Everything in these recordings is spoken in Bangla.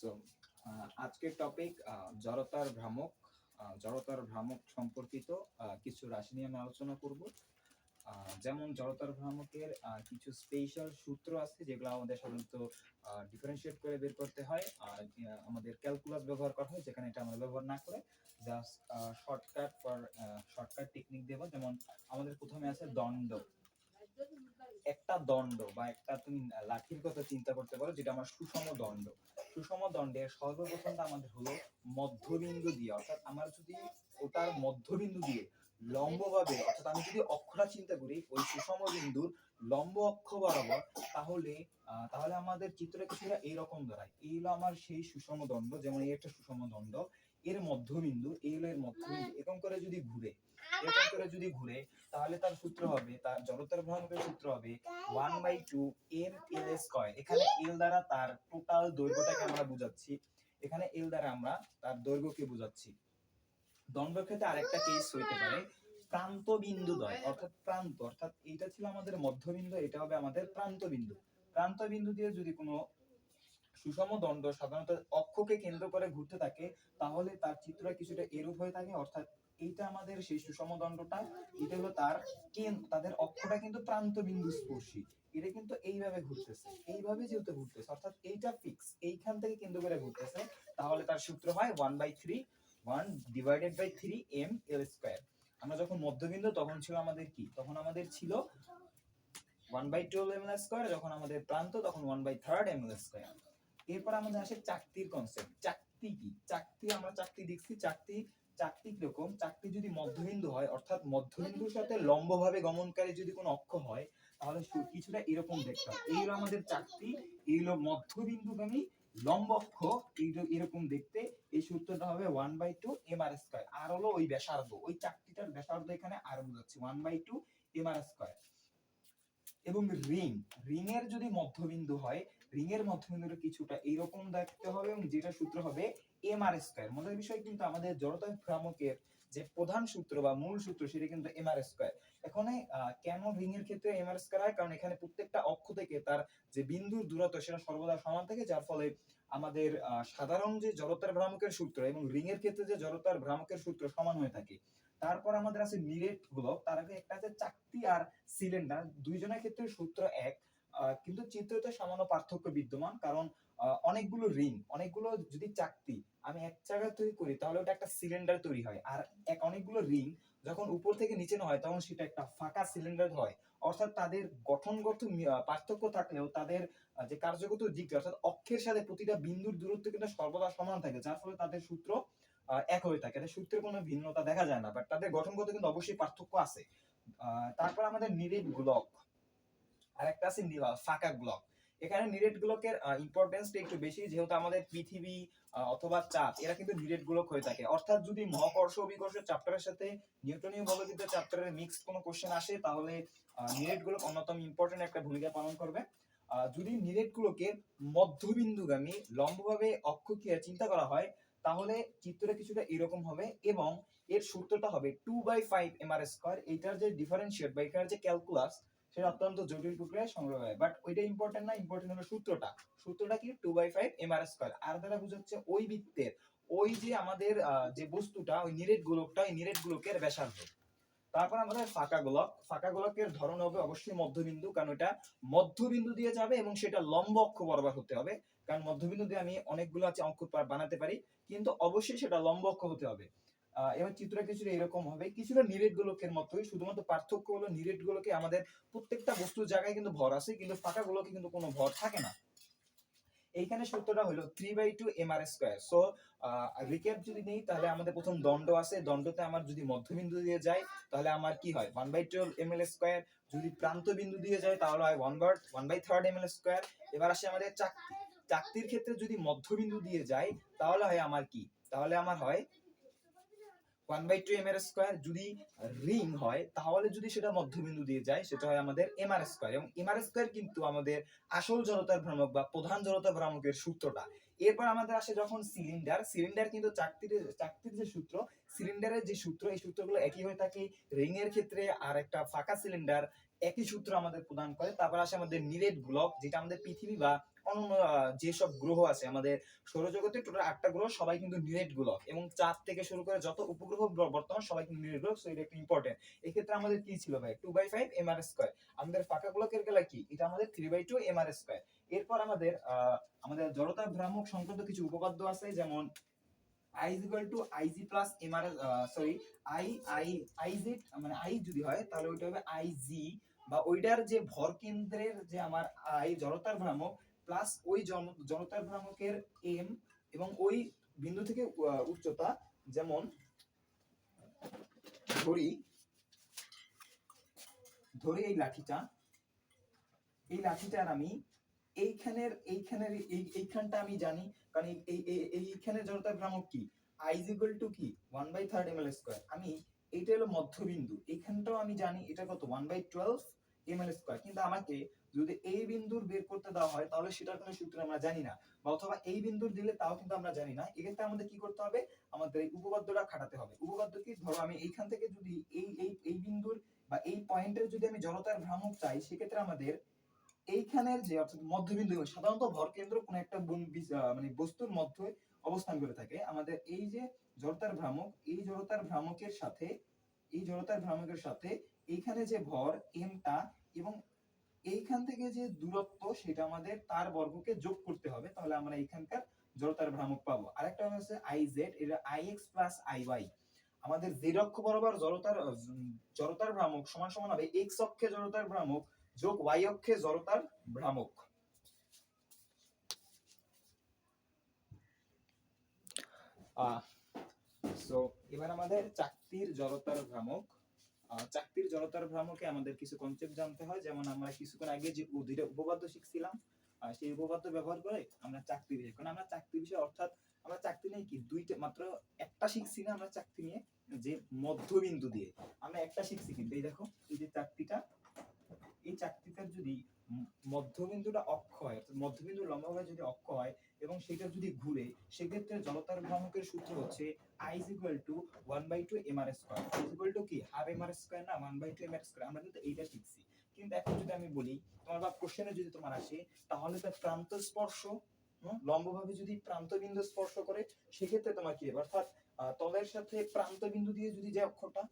সো আজকের টপিক জড়তার ভ্রামক। জড়তার ভ্রামক সম্পর্কিত কিছু রাশি নিয়ে আমি আলোচনা করব। যেমন জড়তার ভ্রামকের কিছু স্পেশাল সূত্র আছে যেগুলো আমাদের সাধারণত ডিফারেন্সিয়েট করে বের করতে হয়। আমাদের ক্যালকুলাস ব্যবহার করা হয়, যেখানে এটা আমরা ব্যবহার না করে জাস্ট শর্টকাট টেকনিক দেব। যেমন আমাদের প্রথমে আছে দণ্ড। একটা দণ্ড বা একটা তুমি লাঠির কথা চিন্তা করতে পারো, যেটা আমার সুষম দণ্ড। সুষম দণ্ডের সর্বপ্রথমটা আমাদের হলো মধ্যবিন্দু দিয়ে, অর্থাৎ আমার যদি ওটার মধ্যবিন্দু দিয়ে লম্বভাবে, অর্থাৎ আমি যদি অক্ষটা চিন্তা করি ওই সুষম বিন্দুর লম্ব অক্ষ বরাবর, তাহলে তাহলে আমাদের চিত্রটা কিছুটা এইরকম দাঁড়ায়। এই হলো আমার সেই সুষম দণ্ড। যেমন এই একটা সুষম দণ্ড, এর মধ্যবিন্দু এই হলো এর মধ্যবিন্দু। এরকম করে যদি ঘুরে তাহলে তার সূত্র হবে, তার জড়তার ভ্রামকের সূত্র হবে 1/2 ml স্কয়ার। এখানে এল দ্বারা তার টোটাল দৈর্ঘ্যটাকে আমরা বুঝাচ্ছি, এখানে এল দ্বারা আমরা তার দৈর্ঘ্যকে বুঝাচ্ছি। দণ্ডের ক্ষেত্রে আরেকটা কেস হইতে পারে প্রান্ত বিন্দু দ্বয়, অর্থাৎ প্রান্ত, অর্থাৎ এইটা ছিল আমাদের মধ্যবিন্দু, এটা হবে আমাদের প্রান্ত বিন্দু। প্রান্ত বিন্দু দিয়ে যদি কোনো সুষম দণ্ড সাধারণত অক্ষকে কেন্দ্র করে ঘুরতে থাকে, তাহলে তার চিত্রটা কিছুটা এরূপ হয়ে থাকে। অর্থাৎ এইটা আমাদের সেই সুষম দণ্ডটা, এটা হলো তার তাদের অক্ষটা কিন্তু প্রান্ত বিন্দু স্পর্শী। এটা কিন্তু এইভাবে ঘুরতেছে, এইভাবে যেহেতু ঘুরতেছে, অর্থাৎ এইটা ফিক্স, এইখান থেকে কেন্দ্র করে ঘুরতেছে, তাহলে তার সূত্র হয় 1/3 ml স্কয়ার। আমরা যখন মধ্যবিন্দু তখন ছিল আমাদের কি, তখন আমাদের ছিল 1/2 ml স্কয়ার, যখন আমাদের প্রান্ত তখন 1/3 ml স্কয়ার। এরপর আমাদের আসে চাকতির কনসেপ্ট। চাকতি কি? আমরা চাকতি দেখছি। চাকতি কিরকম? চাকতি যদি মধ্যবিন্দু হয়, অর্থাৎ মধ্যবিন্দুর সাথে লম্বভাবে গমনকারী যদি কোনো অক্ষ হয়, তাহলে কিছুটা এরকম দেখতে হয়। এই হলো আমাদের চাকতি, এই হলো মধ্যবিন্দুগামী লম্ব অক্ষ, এরকম দেখতে। এই সূত্রটা হবে 1/2 mr স্কয়ার। আর হলো ওই ব্যাসার্ধ, ওই চাকতিটার ব্যাসার্ধ এখানে আর বোঝাচ্ছি 1/2 mr স্কয়ার। এবং রিং এর যদি মধ্যবিন্দু হয়, রিং এর মধ্যবিন্দুটা কিছুটা এইরকম দেখতে হবে, এবং যেটা সূত্র হবে mr স্কয়ার। মজার বিষয় কিন্তু আমাদের জড়তা ভ্রামকের যে প্রধান সূত্র বা মূল সূত্র, সেটা কিন্তু mr স্কয়ার। এখানে কেন রিং এর ক্ষেত্রে mr স্কয়ার হয়? কারণ এখানে প্রত্যেকটা অক্ষ থেকে তার যে বিন্দুর দূরত্ব সেটা সর্বদা সমান থাকে, যার ফলে আমাদের সাধারণ যে জড়তার ভ্রামকের সূত্র এবং রিং এর ক্ষেত্রে যে জড়তার ভ্রামকের সূত্র সমান হয়ে থাকে। তারপর আমাদের আছে নিরেট গোলক, তার আগে একটা আছে চাকতি আর সিলিন্ডার। দুইজনের ক্ষেত্রে সূত্র এক, কিন্তু চিত্রতে সামান্য পার্থক্য বিদ্যমান। কারণ অনেকগুলো রিং, অনেকগুলো যদি চাকতি আমি এক জায়গায় তৈরি করি, তাহলে ওটা একটা সিলিন্ডার তৈরি হয়। আর অনেকগুলো রিং যখন উপর থেকে নিচে হয়, তখন সেটা একটা ফাঁকা সিলিন্ডার হয়। অর্থাৎ তাদের গঠনগত পার্থক্য থাকলেও তাদের যে কার্যগত দিক, অর্থাৎ অক্ষের সাথে প্রতিটা বিন্দুর দূরত্ব কিন্তু সর্বদা সমান থাকে, যার ফলে তাদের সূত্র এক হয়ে থাকে। এদের সূত্রের কোনো ভিন্নতা দেখা যায় না, বাট তাদের গঠনগত কিন্তু অবশ্যই পার্থক্য আছে। তারপর আমাদের নিরেট গোলক, আর একটা আছে ফাঁকা গোলক। এখানে নিরেট গোলকের ইম্পর্টেন্সটা একটু বেশি, যেহেতু আমাদের পৃথিবী অথবা চাঁদ এরা কিন্তু নিরেট গোলক হয়ে থাকে। অর্থাৎ যদি মহাকর্ষ অভিকর্ষ চ্যাপ্টারের সাথে নিউটনীয় বলবিদ্যা চ্যাপ্টারের মিক্স কোনো কোশ্চেন আসে, তাহলে নিরেট গোলক অন্যতম ইম্পর্টেন্ট একটা ভূমিকা পালন করবে। যদি নিরেট গোলকের মধ্যবিন্দুগামী লম্বভাবে অক্ষকে চিন্তা করা হয়, তাহলে চিত্রটা কিছুটা এরকম হবে, এবং এর সূত্রটা হবে 2/5 mr স্কয়ার। এইটার যে ডিফারেন্সিয়েট বা এটার যে ক্যালকুলাস, সেটা অত্যন্ত জটিল প্রক্রিয়ায় সংগ্রহ হয়, বাট ওইটা ইম্পর্টেন্ট না। ইম্পর্টেন্ট হলো সূত্রটা কি 2/5 mr স্কয়ার। আর দ্বারা বুঝাচ্ছে ওই বৃত্তের ওই যে আমাদের যে বস্তুটা, ওই নিরেট গোলকটা, ওই নিরেট গোলকের ব্যাসার্ধ। তারপর আমাদের ফাঁকা গোলকের ধরন হবে অবশ্যই মধ্যবিন্দু, কারণ এটা মধ্যবিন্দু দিয়ে যাবে এবং সেটা লম্ব অক্ষ বরাবর হতে হবে। কারণ মধ্যবিন্দু দিয়ে আমি অনেকগুলো আছে অঙ্ক বানাতে পারি, কিন্তু অবশ্যই সেটা লম্ব অক্ষ হতে হবে। এবার চিত্রটা কিছুটা এরকম হবে, কিছুটা নিরেট গোলকের মতোই। শুধুমাত্র পার্থক্য হলো নিরেট গোলকে আমাদের প্রত্যেকটা বস্তুর জায়গায় কিন্তু ভর আছে, কিন্তু ফাঁকা গোলকে কিন্তু কোনো ভর থাকে না। এইখানে সূত্রটা হলো 3/2 mr স্কয়ার। সো রিক্যাপ যদি নেই, তাহলে আমাদের প্রথম দণ্ড আছে, দণ্ডতে আমার যদি মধ্যবিন্দু দিয়ে যায়, তাহলে আমার কি হয় 1/12 ml স্কয়ার। যদি প্রান্ত বিন্দু দিয়ে যায়, তাহলে হয় 1/3 ml স্কয়ার। এবার আসে আমাদের চাকতির ক্ষেত্রে যদি মধ্যবিন্দু দিয়ে যায়, তাহলে হয় আমার কি, তাহলে আমার হয় 1/2 mr স্কয়ার। যদি রিং হয়, তাহলে যদি সেটা মধ্যবিন্দু দিয়ে যায়, সেটা হয় আমাদের mr স্কয়ার। এবং mr স্কয়ার কিন্তু আমাদের আসল জড়তার ভ্রামক বা প্রধান জড়তার ভ্রামকের সূত্রটা। এরপর আমাদের আসে যখন সিলিন্ডার কিন্তু চাকতির যে সূত্র, সিলিন্ডারের যে সূত্র, এই সূত্রগুলো একই হয়ে থাকে। রিং এর ক্ষেত্রে আর একটা ফাঁকা সিলিন্ডার একই সূত্র আমাদের প্রদান করে। তারপর আসে আমাদের নিরেট গোলক, যেটা আমাদের পৃথিবী বা অন্য যেসব গ্রহ আছে আমাদের সৌরজগতে, টোটাল 8টা গ্রহ সবাই কিন্তু নিরেট গোলক, এবং চাঁদ থেকে শুরু করে যত উপগ্রহ বর্তমান সবাই কিন্তু নিরেট গোলক। সো এটা একটা ইম্পর্টেন্ট। এই ক্ষেত্রে আমাদের কি ছিল ভাই, 2/5 mr²। আমাদের ফাঁকা গোলকের বেলা কি, এটা আমাদের 3/2 mr²। এরপর আমাদের আমাদের জড়তা ভ্রামক সংক্রান্ত কিছু উপপাদ্য আছে, যেমন I is equal to Ig plus mr, sorry I I Iz, মানে I যদি হয় তাহলে ওইটা হবে Ig, বা ওইটার যে ভর কেন্দ্রের যে আমার I জড়তার ভ্রামক প্লাস ওই জড়তার ভ্রামকের m, এবং ওই বিন্দু থেকে উচ্চতা, যেমন ধরি এই লাঠিটার আমি এইখানটা আমি জানি, কারণ এইখানে জড়তার ভ্রামক কি, I is equal to কি 1/3 ml²। আমি এইটা হলো মধ্যবিন্দু, এইখানটাও আমি জানি এটা কত 1/12 ml²। কিন্তু আমাকে যদি এই বিন্দুর বের করতে দেওয়া হয় তাহলে সেটার কোনো সূত্র আমরা জানি না, বা অথবা এই বিন্দুর দিলে তাও কিন্তু আমরা জানি না। এক্ষেত্রে আমাদের কি করতে হবে, আমাদের এই উপপাদ্যটা খাটাতে হবে। উপপাদ্য কি, ধরো আমি এইখান থেকে যদি এই বিন্দুর বা এই পয়েন্টের যদি আমি জড়তার ভ্রামক চাই, সেক্ষেত্রে আমাদের এইখানের যে অর্থাৎ মধ্যবিন্দু, সাধারণত ভর কেন্দ্র কোন একটা মানে বস্তুর মধ্যে অবস্থান করে থাকে। আমাদের এই যে জড়তার ভ্রামক, এই জড়তার ভ্রামকের সাথে এইখানে যে ভর এমটা এবং এইখান থেকে যে দূরত্ব, সেটা আমাদের তার বর্গকে যোগ করতে হবে, তাহলে আমরা এইখানকার জড়তার ভ্রামক পাবো। আরেকটা হচ্ছে Iz, এটা Ix প্লাস Iy। আমাদের z অক্ষ বরাবর জড়তার ভ্রামক সমান সমান হবে x অক্ষে জড়তার ভ্রামক যোগ y অক্ষে জড়তার ভ্রামক। সো এবার আমাদের চাকতির জড়তার ভ্রামকে আমাদের কিছু কনসেপ্ট জানতে হয়, যেমন আমরা কিছুক্ষণ আগে যে দুইটা উপপাদ্য শিখছিলাম, সেই উপপাদ্য ব্যবহার করে আমরা চাকতি বিষয়, কারণ আমরা চাকতি বিষয় অর্থাৎ আমরা চাকতি নিয়ে কি দুইটা মাত্র একটা শিখছি না, আমরা চাকতি নিয়ে যে মধ্যবিন্দু দিয়ে আমরা একটা শিখছি। কিন্তু এই দেখো, এই যে চাকতিটা, এই চাকতিটার যদি মধ্যবিন্দুটা অক্ষ হয়, অর্থাৎ মধ্যবিন্দু লম্বভাবে যদি অক্ষ হয় এবং সেটা যদি ঘুরে, সেক্ষেত্রে জড়তার ভ্রামকের সূত্র হচ্ছে I is equal to 1/2 mr²। I is equal to কি হাফ mr² না 1/2 mr²। আমরা কিন্তু এইটা শিখছি। কিন্তু এখন যদি আমি বলি তোমার বা কোশ্চেনে যদি তোমার আসে, তাহলে তো প্রান্ত স্পর্শ, লম্বভাবে যদি প্রান্ত বিন্দু স্পর্শ করে, সেক্ষেত্রে তোমার কি, অর্থাৎ তলের সাথে প্রান্ত বিন্দু দিয়ে যদি যে অক্ষটা,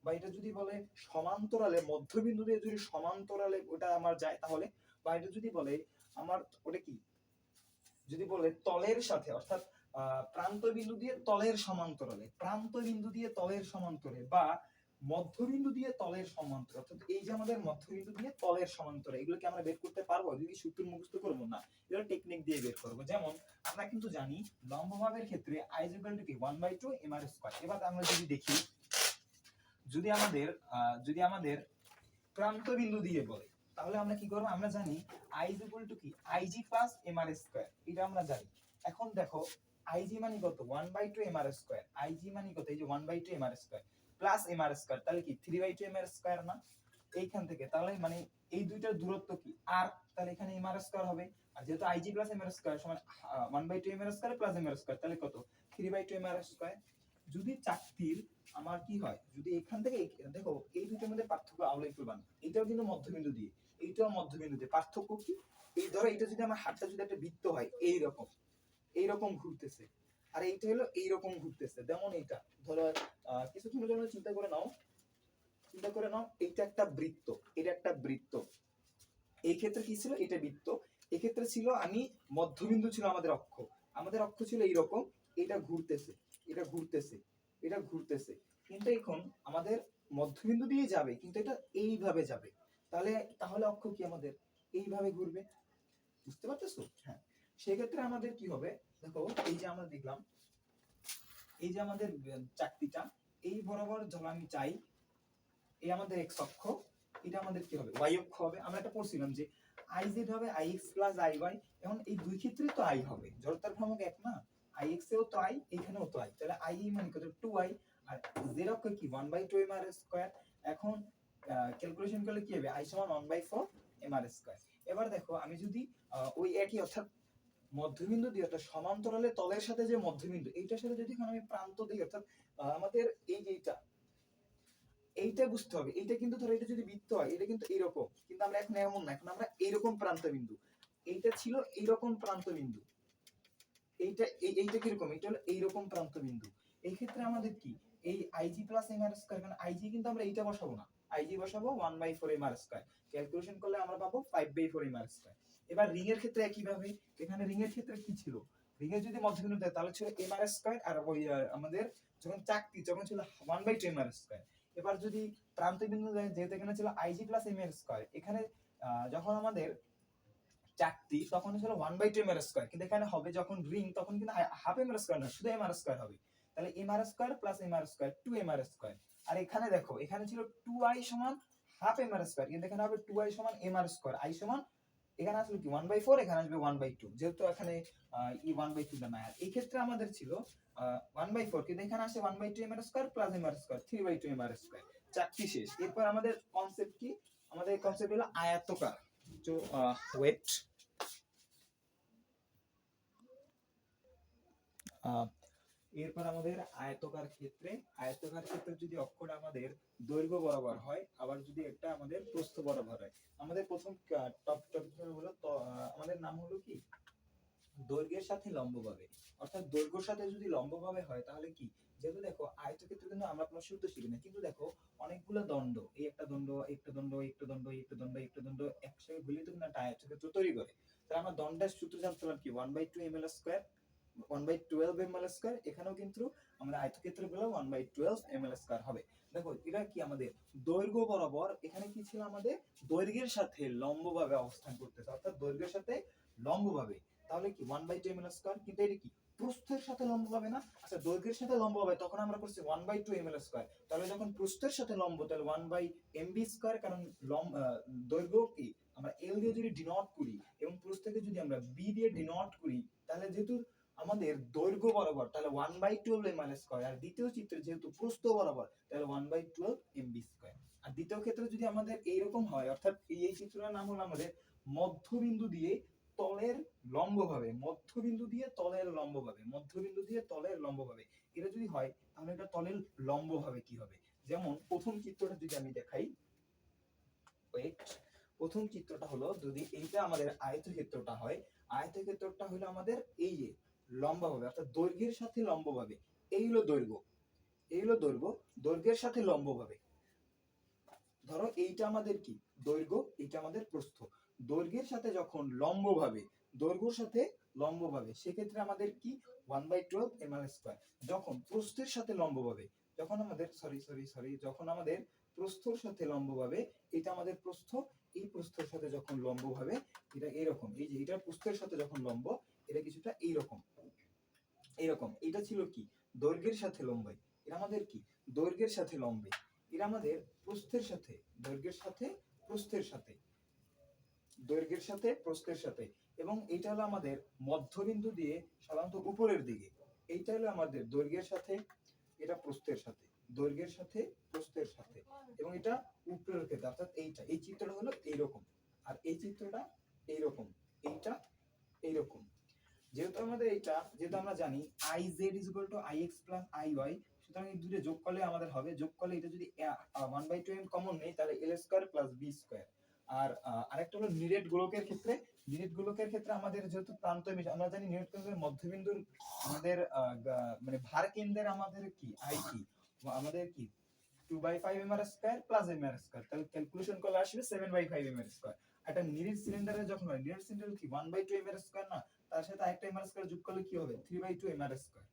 বা এটা যদি বলে সমান্তরালে মধ্যবিন্দু দিয়ে যদি সমান্তরালে ওটা আমার যায়, তাহলে, বা এটা যদি বলে আমার ওটা কি, যদি বলে তলের সাথে, অর্থাৎ প্রান্ত বিন্দু দিয়ে তলের সমান্তরালে, বা মধ্যবিন্দু দিয়ে তলের সমান্তরালে, অর্থাৎ এই যে আমাদের মধ্যবিন্দু দিয়ে তলের সমান্তরালে, এগুলোকে আমরা বের করতে পারবো যদি সূত্র মুখস্থ করবো না, এগুলো টেকনিক দিয়ে বের করবো। যেমন আমরা কিন্তু জানি লম্বভাবের ক্ষেত্রে I is equal to কি 1/2 mr²। এবার আমরা যদি দেখি, যদি আমাদের প্রান্ত বিন্দু দিয়ে বলে, তাহলে আমরা কি করব, আমরা জানি I is equal to কি Ig plus mr², এটা আমরা জানি। এখন দেখো Ig মানে কত 1/2 mr², Ig মানে কত, এই যে 1/2 mr² প্লাস mr², তাহলে কি 3/2 mr² না এইখান থেকে, তাহলে মানে এই দুইটার দূরত্ব কি r, তাহলে এখানে mr² হবে। আর যেহেতু Ig plus mr² সমান 1/2 mr² প্লাস mr², তাহলে কত 3/2 mr²। যদি চাকতির আমার কি হয়, যদি এখান থেকে দেখো এই দুটোর মধ্যে পার্থক্য আউলাই করবান, এটাও কিন্তু মধ্যবিন্দু দিয়ে, এইটাও মধ্যবিন্দু দিয়ে, পার্থক্য কি, এই ধরো এটা যদি আমার হাতটা যদি একটা বৃত্ত হয় এইরকম ঘুরতেছে, আর এইটা হলো এইরকম ঘুরতেছে, যেমন এইটা ধরো কিছুক্ষণের জন্য চিন্তা করে নাও, এইটা একটা বৃত্ত, এটা একটা বৃত্ত, এই ক্ষেত্রে কি ছিল, এটা বৃত্ত, এই ক্ষেত্রে ছিল আমি মধ্যবিন্দু ছিল আমাদের অক্ষ ছিল এইরকম, এটা ঘুরতেছে, কিন্তু এখন আমাদের মধ্যবিন্দু দিয়ে যাবে, কিন্তু এটা এইভাবে যাবে, তাহলে অক্ষ কি আমাদের এইভাবে ঘুরবে, বুঝতে পারতেছো? হ্যাঁ, সেক্ষেত্রে আমাদের কি হবে, দেখো এই যে আমরা দেখলাম, এই যে আমাদের চাকতিটা এই বরাবর ধরো আমি চাই, এই আমাদের x অক্ষ, এটা আমাদের কি হবে y অক্ষ হবে। আমরা এটা পড়ছিলাম যে Iz হবে Ix প্লাস Iy, এখন এই দুই ক্ষেত্রে তো I হবে, জড়তার ভ্রামক এক না, Ix এও তো I, এখানেও তো I, তাহলে I মানে কত 2I, আর z অক্ষ কি 1/2 mr²। এখন ক্যালকুলেশন করলে কি হবে, I সমান 1/4 mr²। এবার দেখো আমি যদি ওই একই, অর্থাৎ মধ্যবিন্দু দিয়ে অর্থাৎ সমান্তরালে তলের সাথে যে মধ্যবিন্দু এইটার সাথে যদি আমি প্রান্ত দিই অর্থাৎ আমাদের এই যে এইটা বুঝতে হবে। এইটা কিন্তু ধরো এটা যদি বৃত্ত হয় এটা কিন্তু এইরকম, কিন্তু আমরা এখন এমন না, এখন আমরা এইরকম প্রান্ত বিন্দু। এইটা ছিল এইরকম প্রান্ত বিন্দু, এইটা কিরকম, এটা হলো এইরকম প্রান্ত বিন্দু। এই ক্ষেত্রে আমাদের কি এই IG plus M R square, কারণ আইজি কিন্তু আমরা এইটা বসাবো না, আইজি বসাবো 1/4 এম আর স্কয়ার। ক্যালকুলেশন করলে আমরা পাবো 5/4 এম আর স্কয়ার। এবার রিং এর ক্ষেত্রে একই ভাবে, এখানে রিং এর ক্ষেত্রে কি ছিল, রিং এর যদি মধ্যবিন্দু দেয় তাহলে ছিল এম আর স্কয়ার, আর ওই আমাদের যখন চাকতি তখন ছিল 1/2 এম আর স্কয়ার। এবার যদি প্রান্ত বিন্দু দেয়, যেহেতু এখানে ছিল IG plus M R square, এখানে যখন আমাদের চাকতি তখন ছিল 1/2 এম আর স্কয়ার, কিন্তু এখানে হবে যখন রিং তখন কিন্তু হাফ এম আর স্কয়ার না, শুধু এম আর স্কয়ার হবে। তাহলে M R square plus M R square 2 M R square. আর এখানে দেখো এখানে ছিল 2i সমান হাফ এম আর স্কয়ার, কিন্তু এখানে হবে 2i সমান এম আর স্কয়ার, i সমান এখানে আসলে কি 1/4, এখানে আসবে 1/2, যেহেতু এখানে 1/2 টা না। আর এই ক্ষেত্রে আমাদের ছিল 1/4, কিন্তু এখানে আসে 1/2 M R square plus M R square 3/2 M R square. চাকতি শেষ। এরপর আমাদের কনসেপ্ট কি, আমাদের কনসেপ্ট হলো আয়তাকার। তো ওয়েট এরপর আমাদের আয়তকার ক্ষেত্রে যদি অক্ষটা আমাদের দৈর্ঘ্য বরাবর হয়, আবার যদি একটা আমাদের প্রস্থ বরাবর হয়। আমাদের প্রথম টপিক হলো আমাদের নাম হলো কি দৈর্ঘ্যের সাথে লম্বভাবে, অর্থাৎ দৈর্ঘ্যের সাথে যদি লম্বভাবে হয় তাহলে কি, যেহেতু দেখো আয়তক্ষেত্র কিন্তু আমরা কোনো সূত্র শিখি না, কিন্তু দেখো অনেকগুলো দণ্ড, এই একটা দণ্ড, একটা দণ্ড, একটা দণ্ড, একটা দণ্ড, একটা দণ্ড একসাথে গুলিয়ে তো একটা আয়তক্ষেত্র তৈরি করে। তাহলে আমরা দণ্ডের সূত্র জানতাম কি 1/2 ml স্কয়ার 1/12 ml স্কয়ার, এখানেও কিন্তু আমরা আয়তক্ষেত্র গুলো 1/12 ml স্কয়ার হবে। দেখো এটা কি আমাদের দৈর্ঘ্য বরাবর, এখানে কি ছিল আমাদের দৈর্ঘ্যের সাথে লম্বভাবে অবস্থান করতেছে, অর্থাৎ দৈর্ঘ্যের সাথে লম্বভাবে, তাহলে কি 1/2 ml স্কয়ার, কিন্তু এটা কি প্রস্থের সাথে লম্ব হবে না। আচ্ছা দৈর্ঘ্যের সাথে লম্ব হবে, তখন আমরা করছি 1/2 ml স্কয়ার, তাহলে যখন প্রস্থের সাথে লম্ব তাহলে 1/mb স্কয়ার, কারণ দৈর্ঘ্য কি আমরা এল দিয়ে যদি ডিনোট করি এবং প্রস্থকে যদি আমরা বি দিয়ে ডিনোট করি, তাহলে যেহেতু আমাদের দৈর্ঘ্য বরাবর তাহলে 1/12 ml স্কয়ার, আর দ্বিতীয় চিত্রে যেহেতু প্রস্থ বরাবর তাহলে 1/12 mb স্কয়ার। আর দ্বিতীয় ক্ষেত্রে যদি আমাদের এইরকম হয়, অর্থাৎ এই চিত্রটার নাম হলো আমাদের মধ্যবিন্দু দিয়ে তলের লম্বভাবে, মধ্যবিন্দু দিয়ে তলের লম্বভাবে, মধ্যবিন্দু দিয়ে তলের লম্বভাবে, এটা যদি হয় তাহলে এটা তলের লম্বভাবে কি হবে। যেমন প্রথম চিত্রটা যদি আমি দেখাই, ওয়েট, প্রথম চিত্রটা হলো যদি এইটা আমাদের আয়তক্ষেত্রটা হয়, আয়তক্ষেত্রটা হলো আমাদের এই যে লম্বভাবে, অর্থাৎ দৈর্ঘ্যের সাথে লম্বভাবে, এই হলো দৈর্ঘ্য, এই হলো দৈর্ঘ্য, দৈর্ঘ্যের সাথে লম্বভাবে। ধরো এইটা আমাদের কি দৈর্ঘ্য, এইটা আমাদের প্রস্থ, দৈর্ঘ্যের সাথে যখন লম্বভাবে, দৈর্ঘ্যের সাথে লম্বভাবে, সেক্ষেত্রে আমাদের কি 1/12 ml স্কয়ার। যখন প্রস্থের সাথে লম্বভাবে, যখন আমাদের যখন আমাদের প্রস্থের সাথে লম্বভাবে, এটা আমাদের প্রস্থ, এই প্রস্থের সাথে যখন লম্বভাবে, এটা এরকম, এই যে এটা প্রস্থের সাথে যখন লম্ব, এটা কিছুটা এইরকম, এইরকম। এটা ছিল কি দৈর্ঘ্যের সাথে লম্বে, এটা আমাদের কি দৈর্ঘ্যের সাথে লম্বে, এটা আমাদের প্রস্থের সাথে, দৈর্ঘ্যের সাথে প্রস্থের সাথে, দৈর্ঘ্যের সাথে প্রস্থের সাথে, এবং এটা হলো আমাদের মধ্যবিন্দু দিয়ে সাধারণত উপরের দিকে, এইটা হলো আমাদের দৈর্ঘ্যের সাথে, এটা প্রস্থের সাথে, দৈর্ঘ্যের সাথে প্রস্থের সাথে, এবং এটা উপরের ক্ষেত্রে, অর্থাৎ এইটা, এই চিত্রটা হলো এইরকম, আর এই চিত্রটা এইরকম, এইটা এইরকম। যেহেতু আমাদের এটা, যেহেতু আমরা জানি iz = ix + iy, সুতরাং এই দুটো যোগ করলে আমাদের হবে, যোগ করলে এটা যদি 1/2 m কমন নেই তাহলে l² + b²। আর আরেকটা হলো নিরেট গোলকের ক্ষেত্রে, নিরেট গোলকের ক্ষেত্রে আমাদের যেহেতু প্রান্ত মিশে, আমরা জানি নিরেট গোলকের মধ্যবিন্দুর আমাদের মানে ভার কেন্দ্রের আমাদের কি i কি, আমাদের কি 2/5 mr² + mr², তাহলে ক্যালকুলেশন করলে আসবে 7/5 mr²। একটা নিরেট সিলিন্ডারে যখন হয়, নিরেট সিলিন্ডার কি 1/2 mr² না, তার সাথে আরেকটা mr² যোগ করলে কি হবে 3/2 mr²।